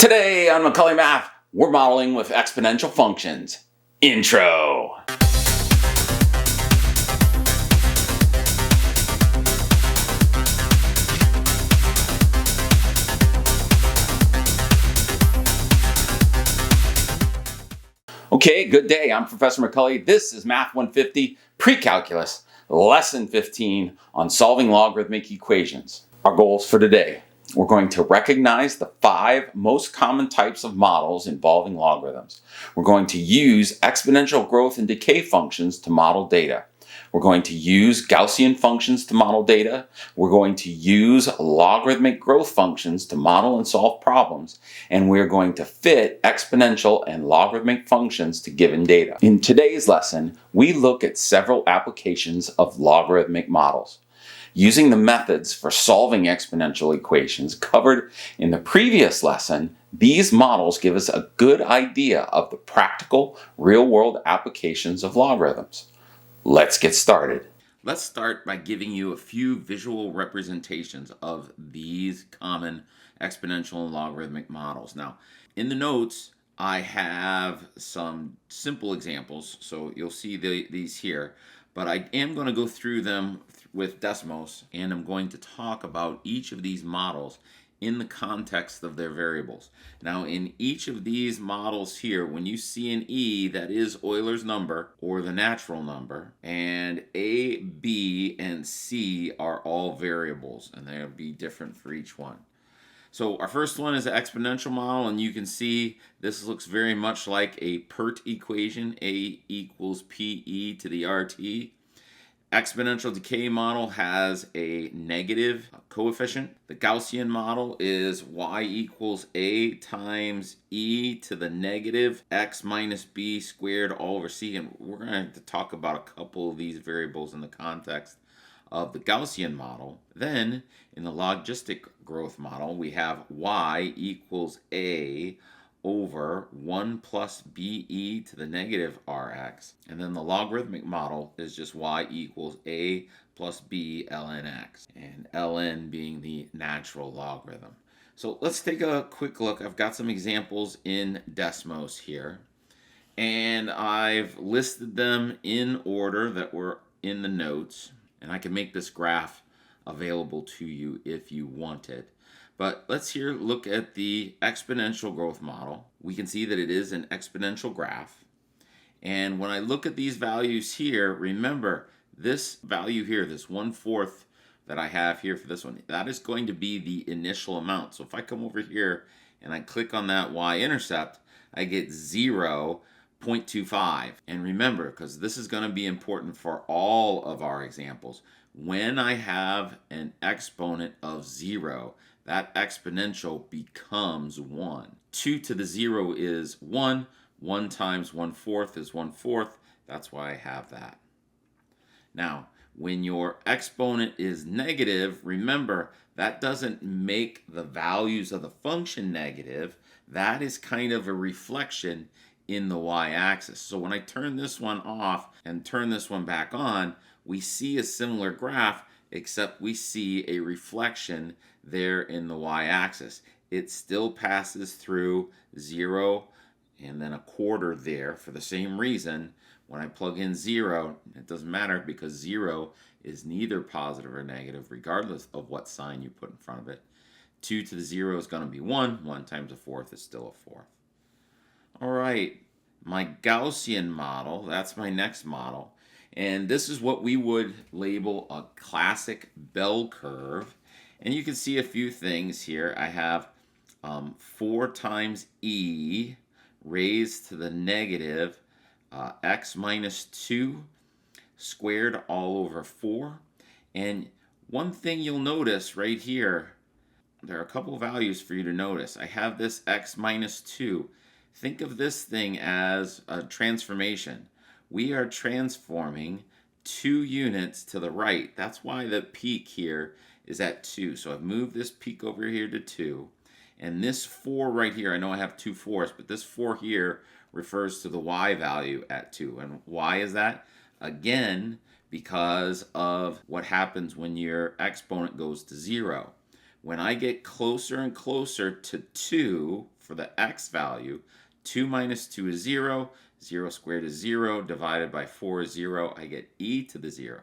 Today on Macaulay Math, we're modeling with exponential functions. Intro. Okay, good day. I'm Professor Macaulay. This is Math 150, Pre-Calculus, Lesson 15 on solving logarithmic equations. Our goals for today. We're going to recognize the 5 most common types of models involving logarithms. We're going to use exponential growth and decay functions to model data. We're going to use Gaussian functions to model data. We're going to use logarithmic growth functions to model and solve problems. And we're going to fit exponential and logarithmic functions to given data. In today's lesson, we look at several applications of logarithmic models. Using the methods for solving exponential equations covered in the previous lesson, these models give us a good idea of the practical, real-world applications of logarithms. Let's get started. Let's start by giving you a few visual representations of these common exponential and logarithmic models. Now, in the notes, I have some simple examples, so you'll see these here, but I am going to go through them with Desmos, and I'm going to talk about each of these models in the context of their variables. Now, in each of these models here, when you see an E, that is Euler's number, or the natural number, and A, B, and C are all variables, and they'll be different for each one. So our first one is an exponential model, and you can see this looks very much like a PERT equation, A equals PE to the RT. Exponential decay model has a negative coefficient. The Gaussian model is y equals a times e to the negative x minus b squared all over c. And we're going to talk about a couple of these variables in the context of the Gaussian model. Then in the logistic growth model, we have y equals a over 1 plus be to the negative rx. And then the logarithmic model is just y equals a plus b ln x, and ln being the natural logarithm. So let's take a quick look. I've got some examples in Desmos here, and I've listed them in order that were in the notes, and I can make this graph available to you if you want it. But let's here look at the exponential growth model. We can see that it is an exponential graph. And when I look at these values here, remember this value here, this 1/4 that I have here for this one, that is going to be the initial amount. So if I come over here and I click on that y-intercept, I get 0.25. And remember, because this is going to be important for all of our examples, when I have an exponent of 0, that exponential becomes 1. 2 to the 0 is 1. 1 times 1/4 is 1/4. That's why I have that. Now, when your exponent is negative, remember, that doesn't make the values of the function negative. That is kind of a reflection in the y-axis. So when I turn this one off and turn this one back on, we see a similar graph, except we see a reflection there in the y-axis. It still passes through 0 and then a quarter there for the same reason. When I plug in 0, it doesn't matter because 0 is neither positive or negative regardless of what sign you put in front of it. 2 to the 0 is going to be 1. 1 times a 4th is still a 4th. All right, my Gaussian model, that's my next model. And this is what we would label a classic bell curve. And you can see a few things here. I have 4 times e raised to the negative x minus 2 squared all over 4. And one thing you'll notice right here, there are a couple values for you to notice. I have this x minus 2. Think of this thing as a transformation. We are transforming 2 units to the right. That's why the peak here is at 2. So I've moved this peak over here to 2. And this 4 right here, I know I have 2 4s, but this 4 here refers to the y value at 2. And why is that? Again, because of what happens when your exponent goes to 0. When I get closer and closer to 2 for the x value. 2 minus 2 is 0. 0 squared is 0. Divided by 4 is 0. I get e to the 0.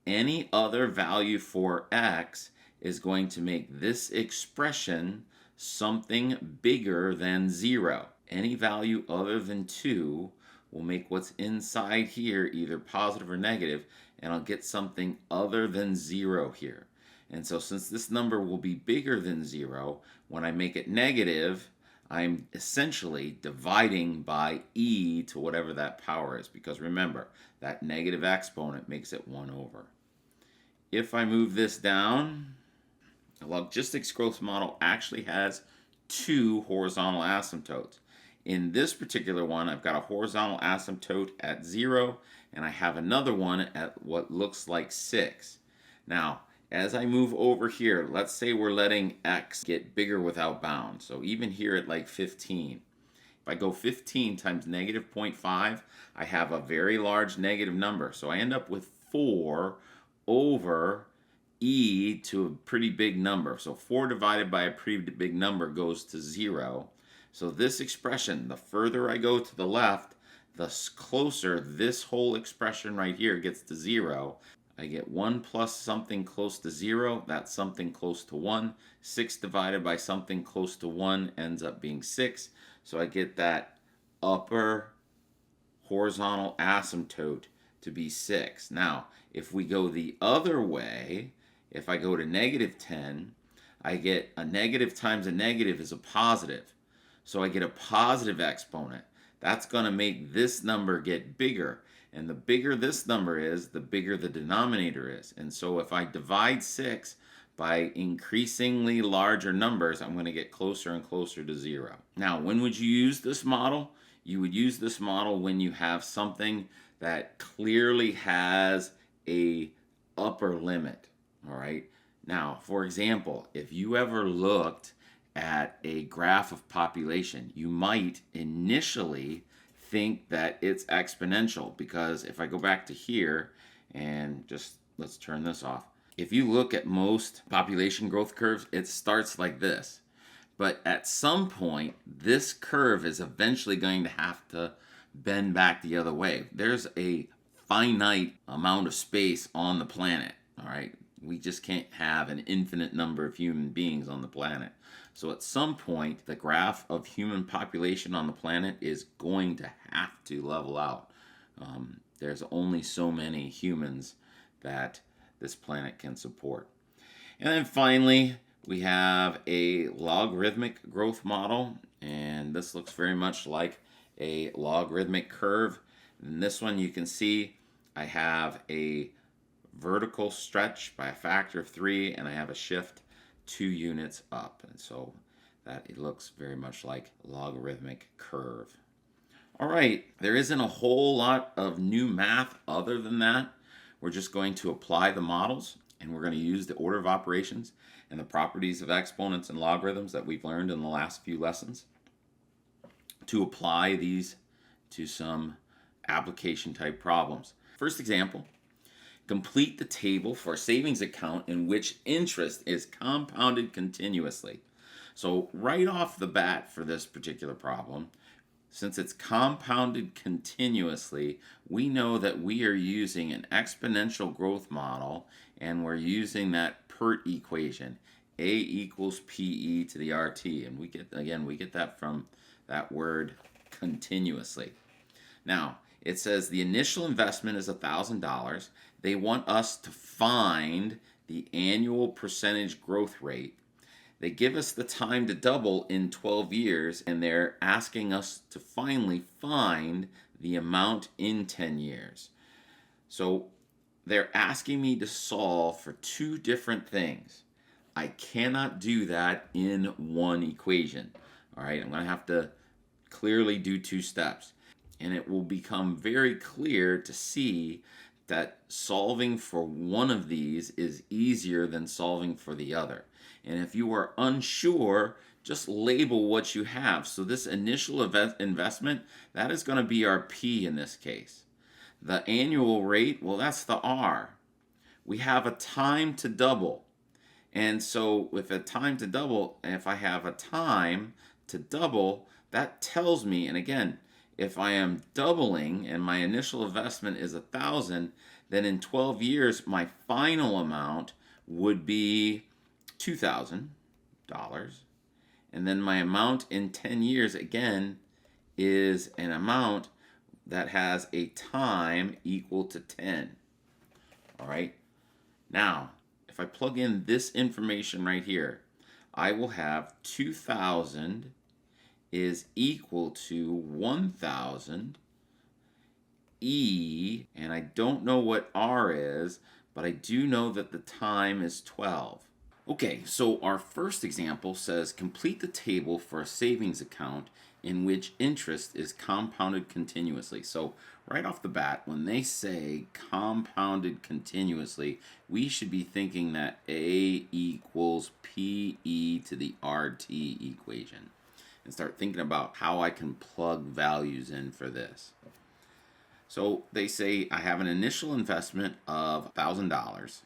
Any other value for x is going to make this expression something bigger than 0. Any value other than 2 will make what's inside here either positive or negative, and I'll get something other than 0 here. And so since this number will be bigger than 0, when I make it negative, I'm essentially dividing by e to whatever that power is, because remember, that negative exponent makes it 1 over. If I move this down, the logistics growth model actually has 2 horizontal asymptotes. In this particular one, I've got a horizontal asymptote at 0, and I have another one at what looks like 6. Now, as I move over here, let's say we're letting x get bigger without bounds. So even here at like 15, if I go 15 times negative 0.5, I have a very large negative number. So I end up with 4 over e to a pretty big number. So 4 divided by a pretty big number goes to 0. So this expression, the further I go to the left, the closer this whole expression right here gets to 0. I get 1 plus something close to 0, that's something close to 1. 6 divided by something close to 1 ends up being 6. So I get that upper horizontal asymptote to be 6. Now, if we go the other way, if I go to negative 10, I get a negative times a negative is a positive. So I get a positive exponent. That's going to make this number get bigger. And the bigger this number is, the bigger the denominator is. And so if I divide 6 by increasingly larger numbers, I'm going to get closer and closer to 0. Now, when would you use this model? You would use this model when you have something that clearly has a upper limit. All right. Now, for example, if you ever looked at a graph of population, you might initially think that it's exponential, because if I go back to here and just let's turn this off. If you look at most population growth curves, it starts like this. But at some point, this curve is eventually going to have to bend back the other way. There's a finite amount of space on the planet, all right? We just can't have an infinite number of human beings on the planet. So at some point, the graph of human population on the planet is going to have to level out. There's only so many humans that this planet can support. And then finally, we have a logarithmic growth model, and this looks very much like a logarithmic curve. In this one, you can see I have a vertical stretch by a factor of 3, and I have a shift 2 units up, and so that it looks very much like a logarithmic curve. All right, there isn't a whole lot of new math other than that. We're just going to apply the models, and we're going to use the order of operations and the properties of exponents and logarithms that we've learned in the last few lessons to apply these to some application type problems. First example, complete the table for a savings account in which interest is compounded continuously. So right off the bat for this particular problem, since it's compounded continuously, we know that we are using an exponential growth model, and we're using that PERT equation, A equals PE to the RT. And we get that from that word continuously. Now, it says the initial investment is $1,000. They want us to find the annual percentage growth rate. They give us the time to double in 12 years, and they're asking us to finally find the amount in 10 years. So they're asking me to solve for 2 different things. I cannot do that in one equation. All right, I'm going to have to clearly do 2 steps. And it will become very clear to see that solving for one of these is easier than solving for the other. And if you are unsure, just label what you have. So this initial investment, that is going to be our P in this case. The annual rate, well, that's the R. We have a time to double. And so with a time to double, if I have a time to double, that tells me, and again, if I am doubling and my initial investment is 1,000, then in 12 years, my final amount would be $2,000. And then my amount in 10 years, again, is an amount that has a time equal to 10. All right. Now, if I plug in this information right here, I will have 2,000 is equal to 1,000 E, and I don't know what R is, but I do know that the time is 12. Okay, so our first example says complete the table for a savings account in which interest is compounded continuously. So right off the bat, when they say compounded continuously, we should be thinking that A equals PE to the RT equation, and start thinking about how I can plug values in for this. So they say I have an initial investment of $1,000.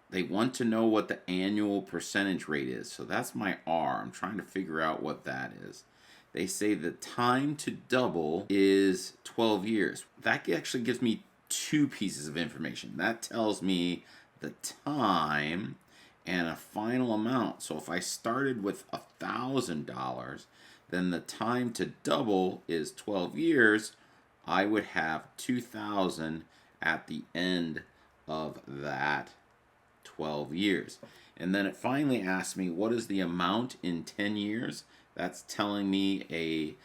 They want to know what the annual percentage rate is. So that's my R. I'm trying to figure out what that is. They say the time to double is 12 years. That actually gives me two pieces of information. That tells me the time and a final amount. So if I started with $1,000, then the time to double is 12 years. I would have 2,000 at the end of that 12 years. And then it finally asks me, what is the amount in 10 years? That's telling me a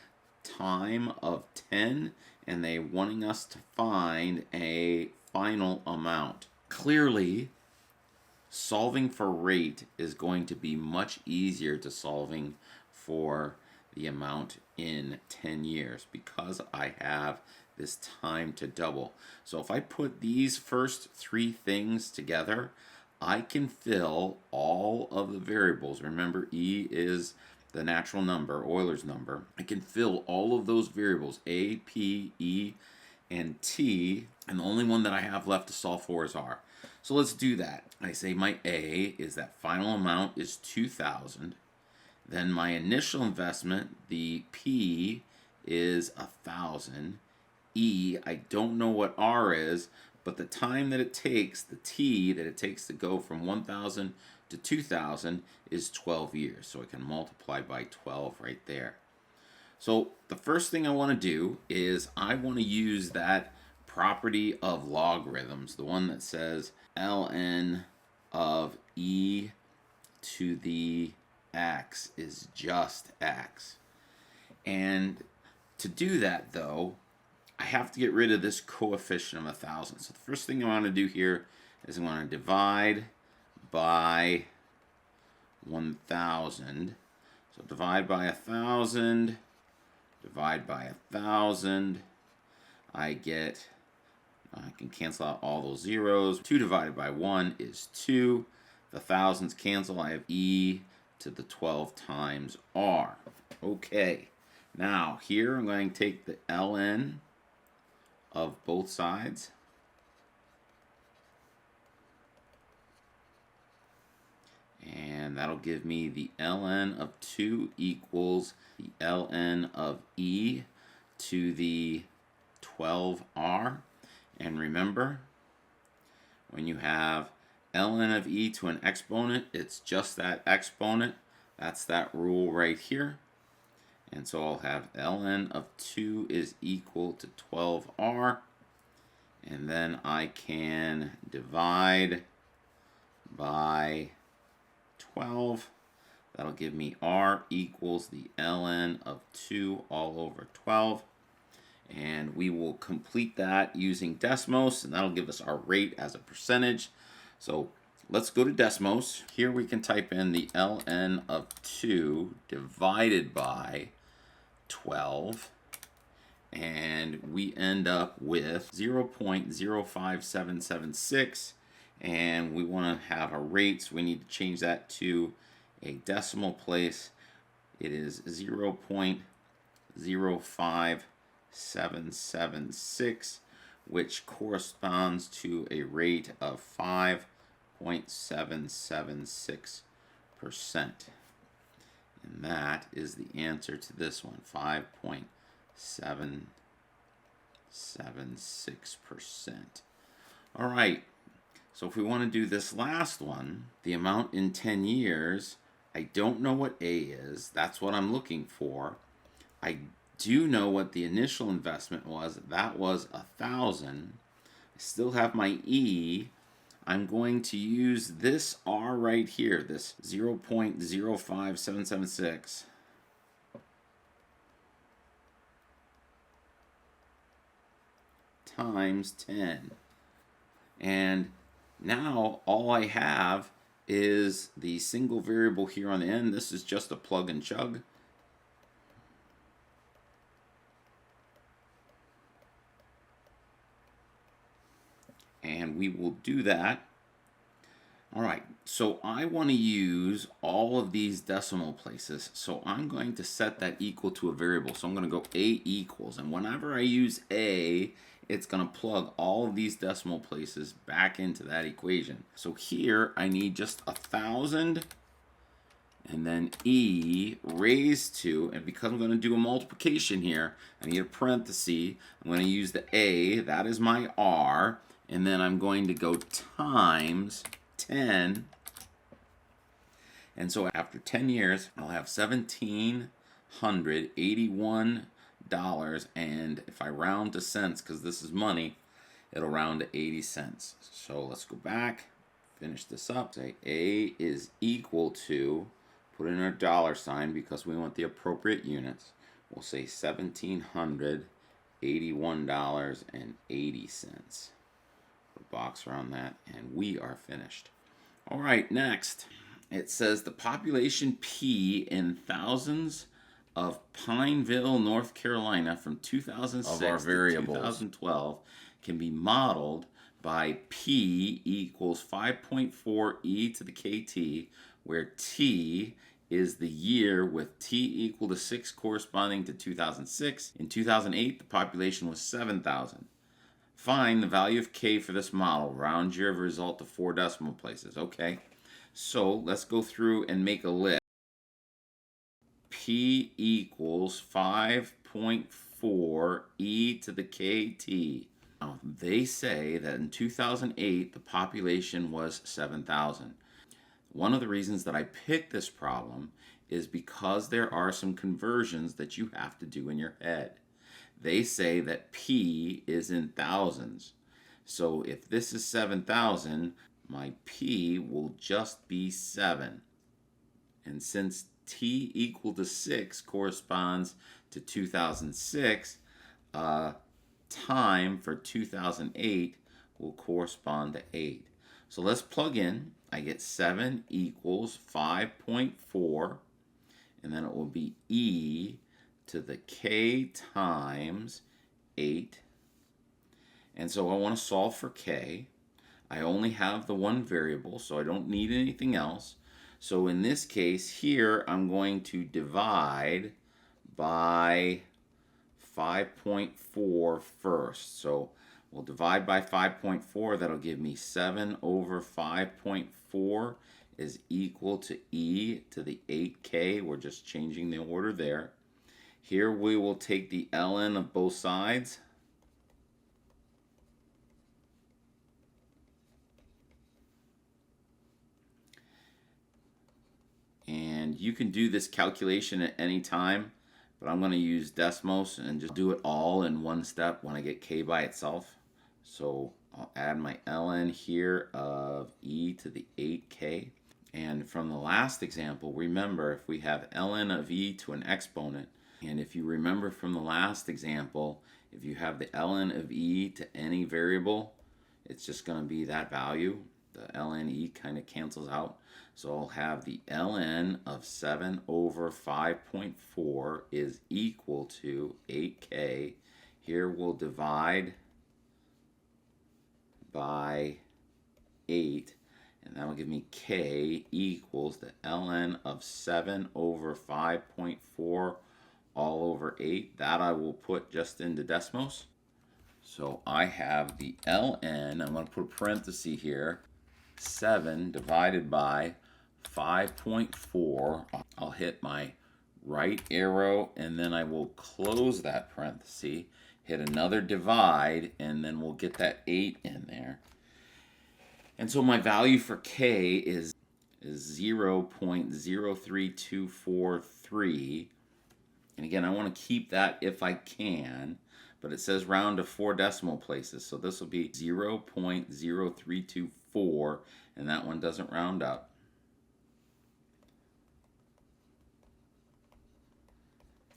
time of 10, and they're wanting us to find a final amount. Clearly, solving for rate is going to be much easier to solving for the amount in 10 years because I have this time to double. So if I put these first three things together, I can fill all of the variables. Remember, E is the natural number, Euler's number. I can fill all of those variables, A, P, E, and T, and the only one that I have left to solve for is R. So let's do that. I say my A is that final amount is 2,000. Then my initial investment, the P, is 1,000. E, I don't know what R is, but the time that it takes, the T that it takes to go from 1,000 to 2,000 is 12 years. So I can multiply by 12 right there. So the first thing I want to do is I want to use that property of logarithms, the one that says ln of e to the x is just x. And to do that, though, I have to get rid of this coefficient of 1,000. So the first thing I want to do here is I want to divide by 1,000. So divide by 1,000, divide by 1,000. I can cancel out all those zeros. 2 divided by 1 is 2. The thousands cancel. I have e to the 12 times r. Okay. Now here I'm going to take the ln of both sides. And that'll give me the ln of 2 equals the ln of e to the 12r. And remember, when you have ln of e to an exponent, it's just that exponent. That's that rule right here. And so I'll have ln of 2 is equal to 12r. And then I can divide by 12. That'll give me r equals the ln of 2 all over 12. And we will complete that using Desmos, and that'll give us our rate as a percentage. So let's go to Desmos. Here we can type in the ln of 2 divided by 12. And we end up with 0.05776. And we want to have a rate, so we need to change that to a decimal place. It is 0.05776, which corresponds to a rate of 5.776%. And that is the answer to this one, 5.776%. All right, so if we want to do this last one, the amount in 10 years, I don't know what A is. That's what I'm looking for. I do know what the initial investment was. That was 1,000. I still have my E. I'm going to use this R right here, this 0.05776. Times 10. And now all I have is the single variable here on the end. This is just a plug and chug. And we will do that. All right, so I want to use all of these decimal places. So I'm going to set that equal to a variable. So I'm going to go A equals. And whenever I use A, it's going to plug all of these decimal places back into that equation. So here I need just 1,000 and then E raised to, and because I'm going to do a multiplication here, I need a parenthesis. I'm going to use the A, that is my R, and then I'm going to go times 10. And so after 10 years, I'll have $1,781. And if I round to cents, because this is money, it'll round to 80 cents. So let's go back, finish this up. Say A is equal to, put in our dollar sign because we want the appropriate units. We'll say $1,781.80. Put a box around that, and we are finished. All right, next, it says the population P in thousands of Pineville, North Carolina from 2006 to 2012 can be modeled by P equals 5.4 e to the kt, where T is the year with T equal to 6 corresponding to 2006. In 2008, the population was 7,000. Find the value of K for this model. Round year of result to 4 decimal places. Okay, so let's go through and make a list. P equals 5.4 e to the kt. Now, they say that in 2008, the population was 7,000. One of the reasons that I picked this problem is because there are some conversions that you have to do in your head. They say that P is in thousands. So if this is 7,000, my P will just be 7. And since T equal to 6 corresponds to 2006, time for 2008 will correspond to 8. So let's plug in. I get 7 equals 5.4, and then it will be E to the K times 8. And so I want to solve for K. I only have the one variable, so I don't need anything else. So in this case here, I'm going to divide by 5.4 first. So we'll divide by 5.4. That'll give me 7 over 5.4 is equal to E to the 8K. We're just changing the order there. Here we will take the ln of both sides. And you can do this calculation at any time, but I'm going to use Desmos and just do it all in one step when I get K by itself. So I'll add my ln here of E to the 8K. And from the last example, remember if we have ln of E to an exponent, and if you remember from the last example, if you have the ln of E to any variable, it's just going to be that value. The ln E kind of cancels out. So I'll have the ln of 7 over 5.4 is equal to 8K. Here we'll divide by 8. And that will give me K equals the ln of 7 over 5.4 all over 8. That I will put just into Desmos. So I have the ln, I'm going to put a parenthesis here, 7 divided by 5.4. I'll hit my right arrow and then I will close that parenthesis, hit another divide, and then we'll get that 8 in there. And so my value for k is 0.03243. And again, I want to keep that if I can, but it says round to 4 decimal places. So this will be 0.0324, and that one doesn't round up.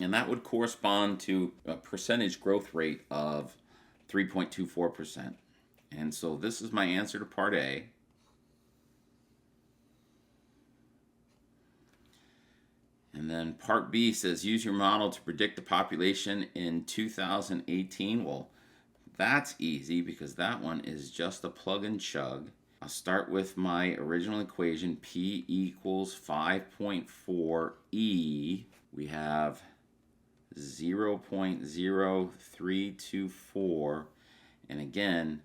And that would correspond to a percentage growth rate of 3.24%. And so this is my answer to part A. And then part B says use your model to predict the population in 2018. Well, that's easy because that one is just a plug and chug. I'll start with my original equation, P equals 5.4E. We have 0.0324, and again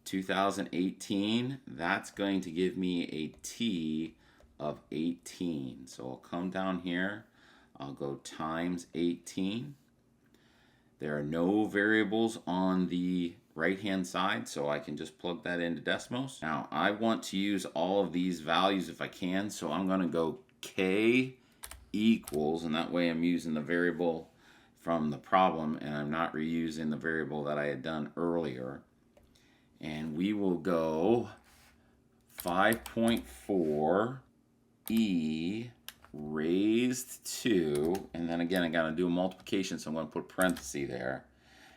2018, that's going to give me a T of 18. So I'll come down here, I'll go times 18. There are no variables on the right hand side, so I can just plug that into Desmos. Now I want to use all of these values if I can, so I'm going to go K equals, and that way I'm using the variable from the problem and I'm not reusing the variable that I had done earlier. And we will go 5.4 E raised to, and then again I got to do a multiplication, so I'm going to put a parenthesis there.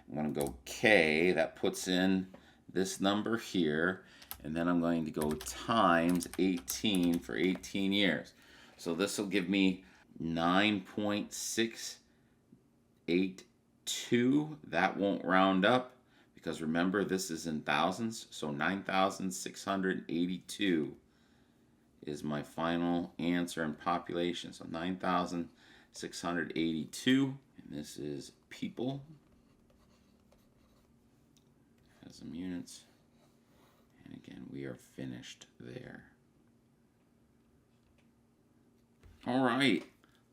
I'm going to go K, that puts in this number here, and then I'm going to go times 18 for 18 years. So this will give me 9.682. That won't round up because remember this is in thousands, so 9,682 is my final answer in population. So 9,682, and this is people as some units, and again we are finished there. All right,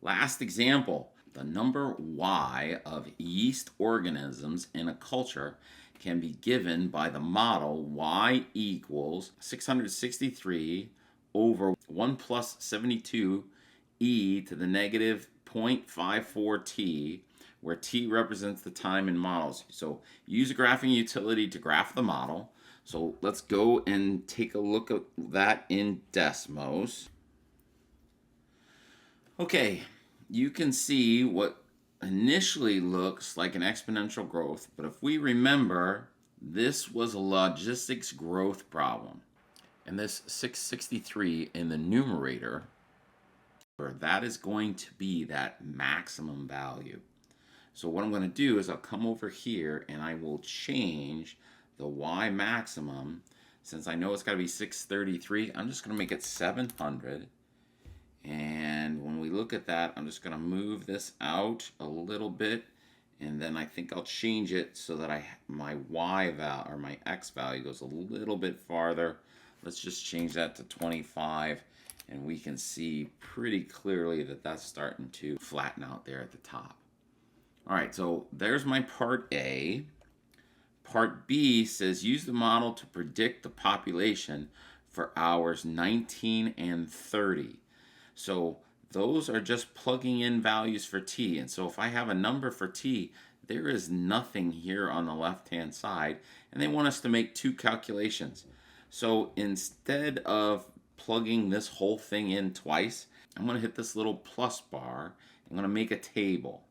last example. The number y of yeast organisms in a culture can be given by the model y equals 663 over 1 plus 72 e to the negative 0.54 t, where t represents the time in models. So use a graphing utility to graph the model. So let's go and take a look at that in Desmos. Okay, you can see what initially looks like an exponential growth, but if we remember, this was a logistics growth problem. And this 663 in the numerator, that is going to be that maximum value. So what I'm going to do is I'll come over here and I will change the y maximum. Since I know it's got to be 633, I'm just going to make it 700. And when we look at that, I'm just going to move this out a little bit, and then I think I'll change it so that my y value or my x value goes a little bit farther. Let's just change that to 25, and we can see pretty clearly that that's starting to flatten out there at the top. All right, so there's my part A. Part B says use the model to predict the population for hours 19 and 30. So those are just plugging in values for t. And so if I have a number for t, there is nothing here on the left-hand side. And they want us to make two calculations. So instead of plugging this whole thing in twice, I'm going to hit this little plus bar. I'm going to make a table.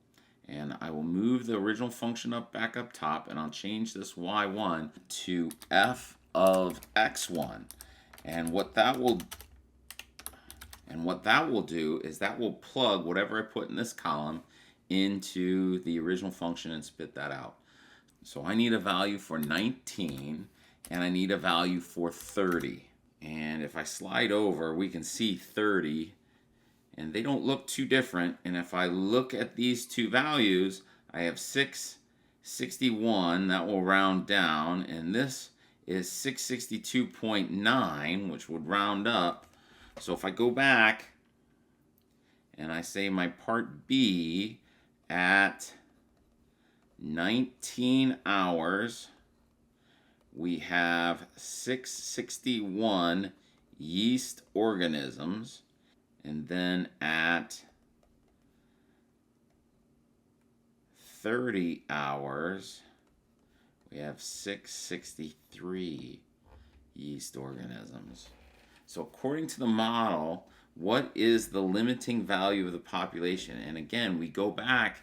And I will move the original function back up top, and I'll change this y1 to f of x1. And what that will do is that will plug whatever I put in this column into the original function and spit that out. So I need a value for 19 and I need a value for 30. And if I slide over, we can see 30, and they don't look too different. And if I look at these two values, I have 661, that will round down, and this is 662.9, which would round up. So if I go back and I say my part B at 19 hours, we have 661 yeast organisms. And then at 30 hours, we have 663 yeast organisms. So according to the model, what is the limiting value of the population? And again, we go back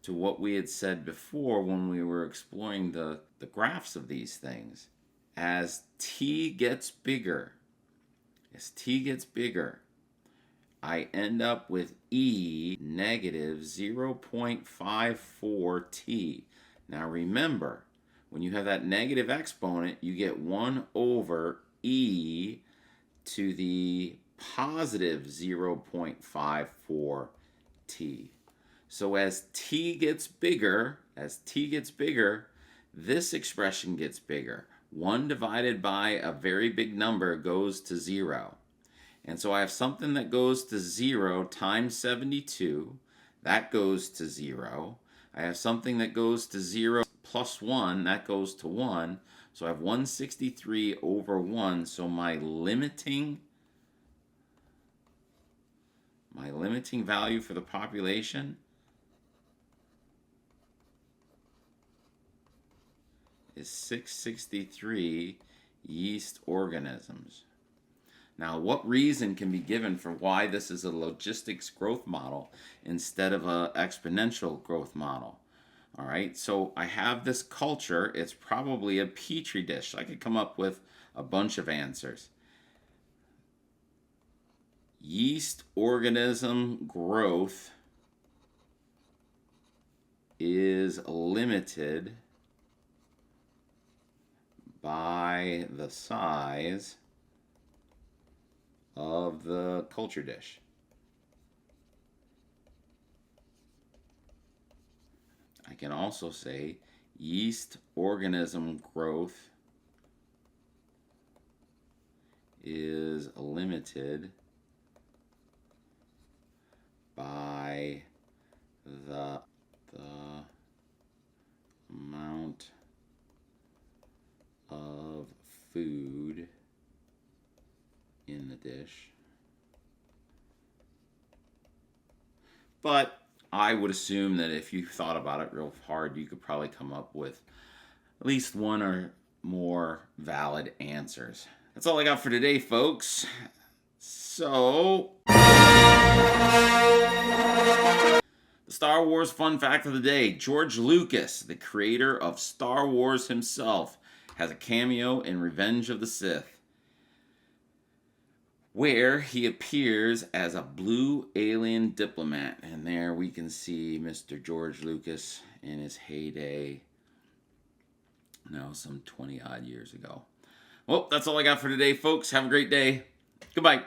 to what we had said before when we were exploring the graphs of these things. As t gets bigger, I end up with e negative 0.54t. Now remember, when you have that negative exponent, you get 1 over e to the positive 0.54t. So as t gets bigger, this expression gets bigger. 1 divided by a very big number goes to 0. And so I have something that goes to 0 times 72. That goes to 0. I have something that goes to 0 plus 1. That goes to 1. So I have 163 over 1. So my limiting value for the population is 663 yeast organisms. Now, what reason can be given for why this is a logistics growth model instead of an exponential growth model? All right, so I have this culture. It's probably a petri dish. I could come up with a bunch of answers. Yeast organism growth is limited by the size of the culture dish. I can also say yeast organism growth is limited by the amount of food in the dish. But I would assume that if you thought about it real hard, you could probably come up with at least one or more valid answers. That's all I got for today, folks. So, the Star Wars fun fact of the day. George Lucas, the creator of Star Wars himself, has a cameo in Revenge of the Sith, where he appears as a blue alien diplomat. And there we can see Mr. George Lucas in his heyday, some 20 odd years ago. Well, that's all I got for today, folks. Have a great day. Goodbye.